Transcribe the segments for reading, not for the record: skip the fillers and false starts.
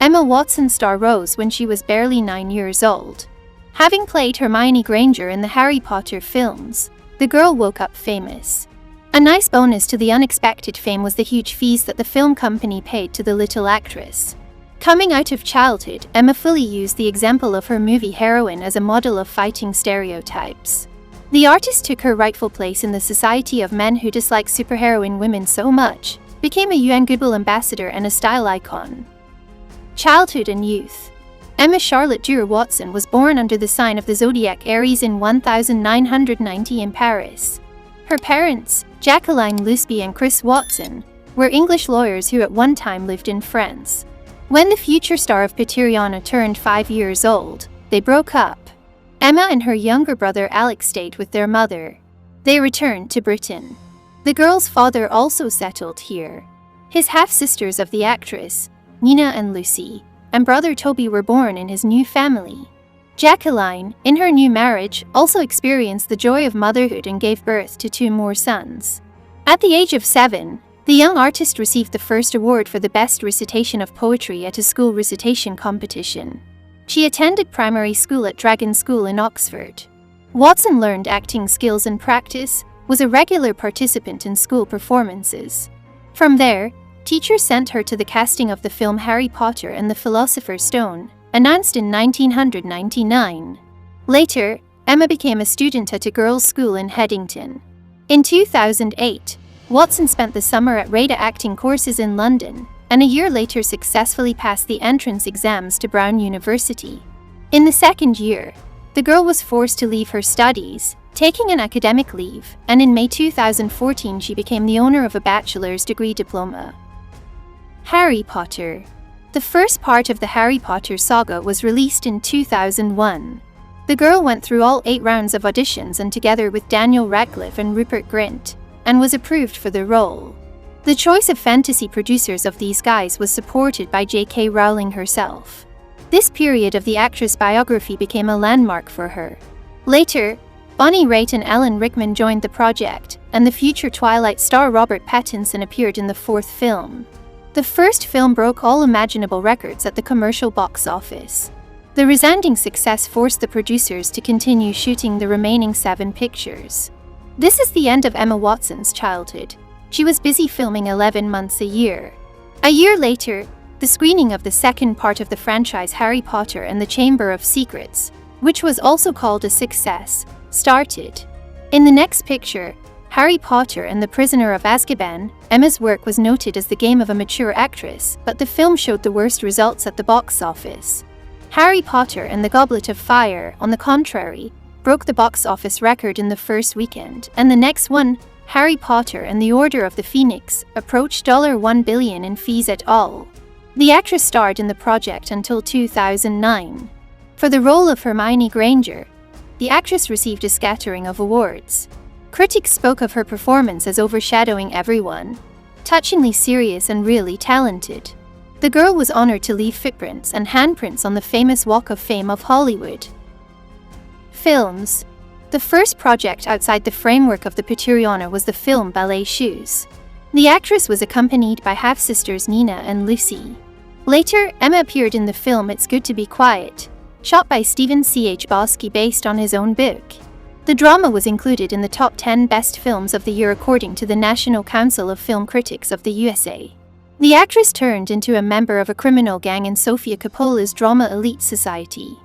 Emma Watson's star rose when she was barely 9 years old. Having played Hermione Granger in the Harry Potter films, the girl woke up famous. A nice bonus to the unexpected fame was the huge fees that the film company paid to the little actress. Coming out of childhood, Emma fully used the example of her movie heroine as a model of fighting stereotypes. The artist took her rightful place in the society of men who dislike superheroine women so much, became a UN Goodwill Ambassador and a style icon. Childhood and youth. Emma Charlotte Dewar Watson was born under the sign of the zodiac Aries in 1990 in Paris. Her parents, Jacqueline Lusby and Chris Watson, were English lawyers who at one time lived in France. When the future star of Peteriana turned 5 years old, they broke up. Emma and her younger brother Alex stayed with their mother. They returned to Britain. The girl's father also settled here. His half-sisters of the actress, Nina and Lucy, and brother Toby were born in his new family. Jacqueline, in her new marriage, also experienced the joy of motherhood and gave birth to 2 more sons. At the age of 7, the young artist received the first award for the best recitation of poetry at a school recitation competition. She attended primary school at Dragon School in Oxford. Watson learned acting skills and practice, was a regular participant in school performances. From there, teachers sent her to the casting of the film Harry Potter and the Philosopher's Stone, announced in 1999. Later, Emma became a student at a girls' school in Headington. In 2008, Watson spent the summer at RADA acting courses in London, and a year later successfully passed the entrance exams to Brown University. In the second year, the girl was forced to leave her studies, taking an academic leave, and in May 2014 she became the owner of a bachelor's degree diploma. Harry Potter. The first part of the Harry Potter saga was released in 2001. The girl went through all 8 rounds of auditions and together with Daniel Radcliffe and Rupert Grint, and was approved for the role. The choice of fantasy producers of these guys was supported by J.K. Rowling herself. This period of the actress' biography became a landmark for her. Later, Bonnie Raitt and Alan Rickman joined the project, and the future Twilight star Robert Pattinson appeared in the 4th film. The first film broke all imaginable records at the commercial box office. The resounding success forced the producers to continue shooting the remaining 7 pictures. This is the end of Emma Watson's childhood. She was busy filming 11 months a year. A year later, the screening of the second part of the franchise Harry Potter and the Chamber of Secrets, which was also called a success, started. In the next picture, Harry Potter and the Prisoner of Azkaban, Emma's work was noted as the game of a mature actress, but the film showed the worst results at the box office. Harry Potter and the Goblet of Fire, on the contrary, broke the box office record in the first weekend, and the next one, Harry Potter and the Order of the Phoenix, approached $1 billion in fees at all. The actress starred in the project until 2009. For the role of Hermione Granger, the actress received a scattering of awards. Critics spoke of her performance as overshadowing everyone, touchingly serious and really talented. The girl was honored to leave footprints and handprints on the famous Walk of Fame of Hollywood. Films. The first project outside the framework of the Peteriana was the film Ballet Shoes. The actress was accompanied by half-sisters Nina and Lucy. Later, Emma appeared in the film It's Good to Be Quiet, shot by Stephen C.H. Bosky based on his own book. The drama was included in the top 10 best films of the year according to the National Council of Film Critics of the USA. The actress turned into a member of a criminal gang in Sofia Coppola's drama elite society.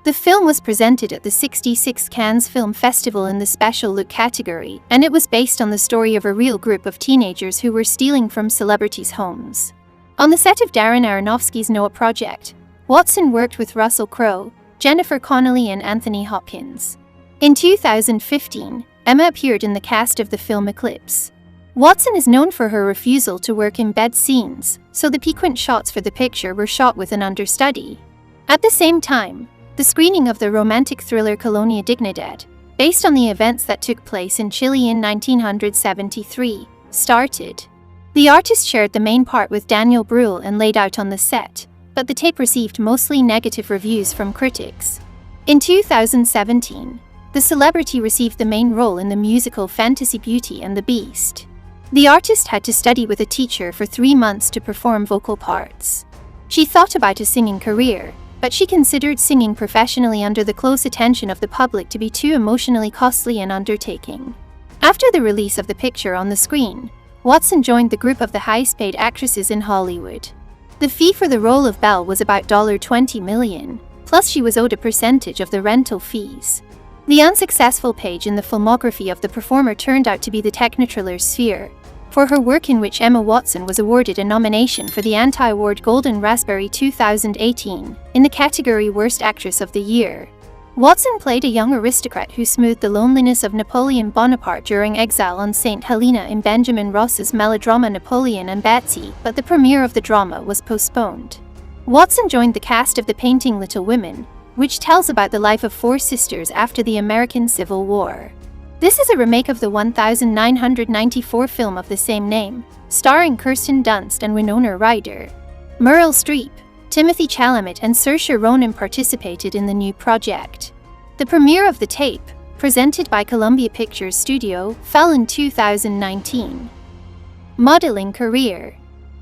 The film was presented at the 66th Cannes Film Festival in the Special Look category, and it was based on the story of a real group of teenagers who were stealing from celebrities' homes. On the set of Darren Aronofsky's Noah project, Watson worked with Russell Crowe, Jennifer Connelly and Anthony Hopkins. In 2015, Emma appeared in the cast of the film Eclipse. Watson is known for her refusal to work in bed scenes, so the piquant shots for the picture were shot with an understudy. At the same time, the screening of the romantic thriller Colonia Dignidad, based on the events that took place in Chile in 1973, started. The artist shared the main part with Daniel Bruhl and laid out on the set, but the tape received mostly negative reviews from critics. In 2017, the celebrity received the main role in the musical Fantasy Beauty and the Beast. The artist had to study with a teacher for 3 months to perform vocal parts. She thought about a singing career, but she considered singing professionally under the close attention of the public to be too emotionally costly an undertaking. After the release of the picture on the screen, Watson joined the group of the highest-paid actresses in Hollywood. The fee for the role of Belle was about $20 million, plus she was owed a percentage of the rental fees. The unsuccessful page in the filmography of the performer turned out to be the techno-thriller Sphere, for her work in which Emma Watson was awarded a nomination for the anti-award Golden Raspberry 2018 in the category Worst Actress of the Year. Watson played a young aristocrat who smoothed the loneliness of Napoleon Bonaparte during exile on St. Helena in Benjamin Ross's melodrama Napoleon and Betsy, but the premiere of the drama was postponed. Watson joined the cast of the painting Little Women, which tells about the life of 4 sisters after the American Civil War. This is a remake of the 1994 film of the same name, starring Kirsten Dunst and Winona Ryder. Meryl Streep, Timothy Chalamet and Saoirse Ronan participated in the new project. The premiere of the tape, presented by Columbia Pictures Studio, fell in 2019. Modeling career.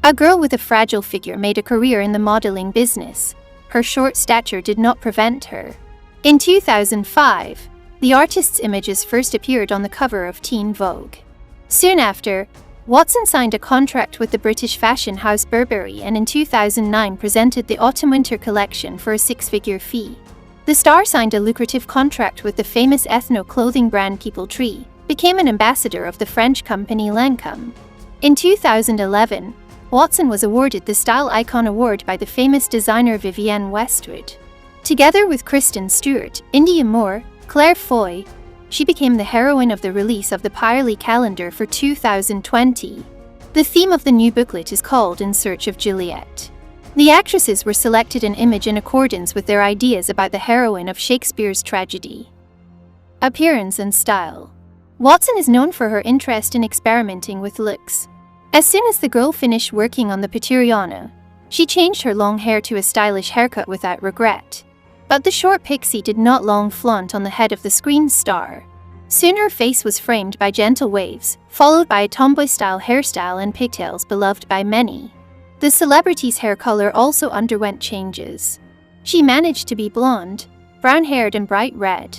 A girl with a fragile figure made a career in the modeling business. Her short stature did not prevent her. In 2005, the artist's images first appeared on the cover of Teen Vogue. Soon after, Watson signed a contract with the British fashion house Burberry and in 2009 presented the autumn-winter collection for a 6-figure fee. The star signed a lucrative contract with the famous ethno-clothing brand People Tree, became an ambassador of the French company Lancôme. In 2011, Watson was awarded the Style Icon Award by the famous designer Vivienne Westwood. Together with Kristen Stewart, Indya Moore, Claire Foy, she became the heroine of the release of the Pyrely calendar for 2020. The theme of the new booklet is called In Search of Juliet. The actresses were selected in image in accordance with their ideas about the heroine of Shakespeare's tragedy. Appearance and style. Watson is known for her interest in experimenting with looks. As soon as the girl finished working on the Pituriana, she changed her long hair to a stylish haircut without regret. But the short pixie did not long flaunt on the head of the screen star. Soon her face was framed by gentle waves, followed by a tomboy-style hairstyle and pigtails beloved by many. The celebrity's hair color also underwent changes. She managed to be blonde, brown-haired and bright red.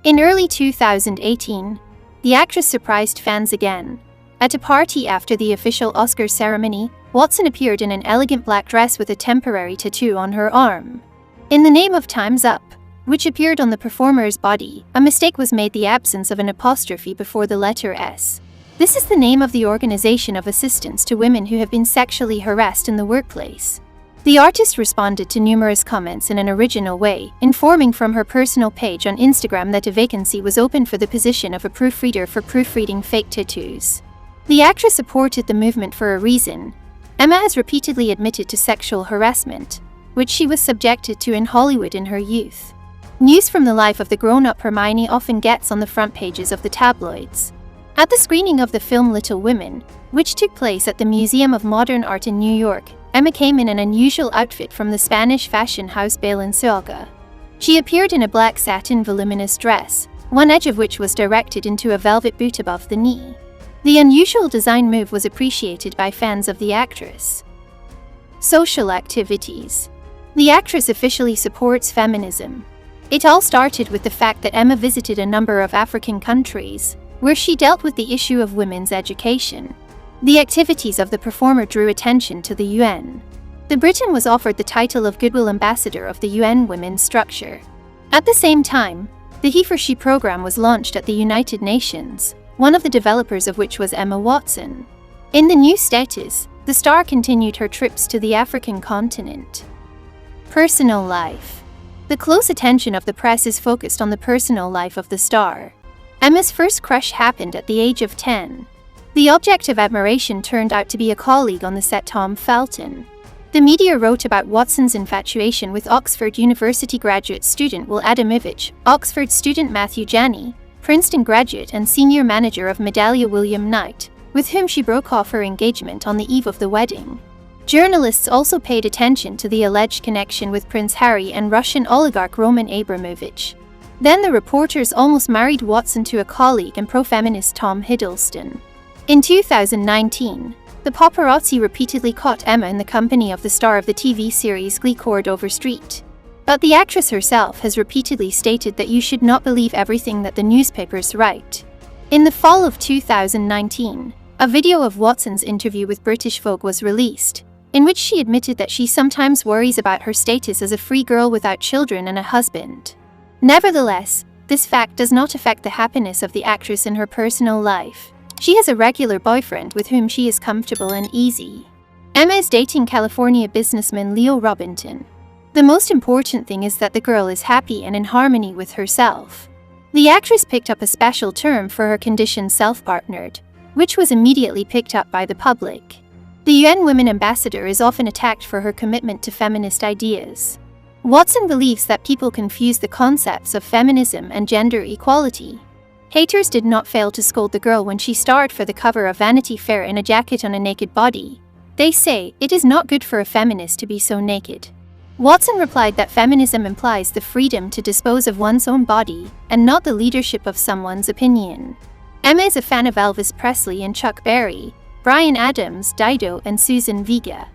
In early 2018, the actress surprised fans again. At a party after the official Oscar ceremony, Watson appeared in an elegant black dress with a temporary tattoo on her arm. In the name of Time's Up, which appeared on the performer's body, a mistake was made: the absence of an apostrophe before the letter S. This is the name of the organization of assistance to women who have been sexually harassed in the workplace. The artist responded to numerous comments in an original way, informing from her personal page on Instagram that a vacancy was open for the position of a proofreader for proofreading fake tattoos. The actress supported the movement for a reason. Emma has repeatedly admitted to sexual harassment, which she was subjected to in Hollywood in her youth. News from the life of the grown-up Hermione often gets on the front pages of the tabloids. At the screening of the film Little Women, which took place at the Museum of Modern Art in New York, Emma came in an unusual outfit from the Spanish fashion house Balenciaga. She appeared in a black satin voluminous dress, one edge of which was directed into a velvet boot above the knee. The unusual design move was appreciated by fans of the actress. Social activities. The actress officially supports feminism. It all started with the fact that Emma visited a number of African countries, where she dealt with the issue of women's education. The activities of the performer drew attention to the UN. The Briton was offered the title of Goodwill Ambassador of the UN Women's structure. At the same time, the HeForShe program was launched at the United Nations, one of the developers of which was Emma Watson. In the new status, the star continued her trips to the African continent. Personal life. The close attention of the press is focused on the personal life of the star. Emma's first crush happened at the age of 10. The object of admiration turned out to be a colleague on the set, Tom Felton. The media wrote about Watson's infatuation with Oxford University graduate student Will Adamovich, Oxford student Matthew Janney, Princeton graduate and senior manager of Medallia William Knight, with whom she broke off her engagement on the eve of the wedding. Journalists also paid attention to the alleged connection with Prince Harry and Russian oligarch Roman Abramovich. Then the reporters almost married Watson to a colleague and pro-feminist Tom Hiddleston. In 2019, The paparazzi repeatedly caught Emma in the company of the star of the TV series Glee, Cordova Street. But the actress herself has repeatedly stated that you should not believe everything that the newspapers write. In the fall of 2019, a video of Watson's interview with British Vogue was released, in which she admitted that she sometimes worries about her status as a free girl without children and a husband. Nevertheless, this fact does not affect the happiness of the actress in her personal life. She has a regular boyfriend with whom she is comfortable and easy. Emma is dating California businessman Leo Robinson. The most important thing is that the girl is happy and in harmony with herself. The actress picked up a special term for her condition, self-partnered, which was immediately picked up by the public. The UN Women Ambassador is often attacked for her commitment to feminist ideas. Watson believes that people confuse the concepts of feminism and gender equality. Haters did not fail to scold the girl when she starred for the cover of Vanity Fair in a jacket on a naked body. They say, "It is not good for a feminist to be so naked." Watson replied that feminism implies the freedom to dispose of one's own body, and not the leadership of someone's opinion. Emma is a fan of Elvis Presley and Chuck Berry, Bryan Adams, Dido, and Susan Vega.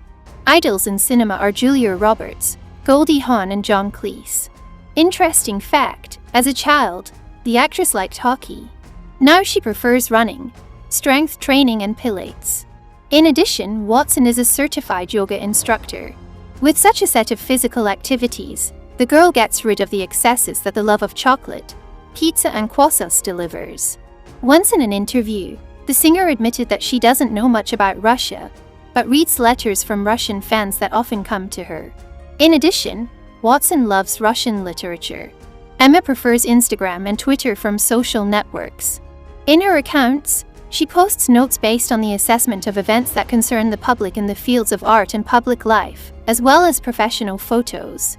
Idols in cinema are Julia Roberts, Goldie Hawn, and John Cleese. Interesting fact, as a child, the actress liked hockey. Now she prefers running, strength training, and pilates. In addition, Watson is a certified yoga instructor. With such a set of physical activities, the girl gets rid of the excesses that the love of chocolate, pizza, and croissants delivers. Once in an interview, the singer admitted that she doesn't know much about Russia, but reads letters from Russian fans that often come to her. In addition, Watson loves Russian literature. Emma prefers Instagram and Twitter from social networks. In her accounts, she posts notes based on the assessment of events that concern the public in the fields of art and public life, as well as professional photos.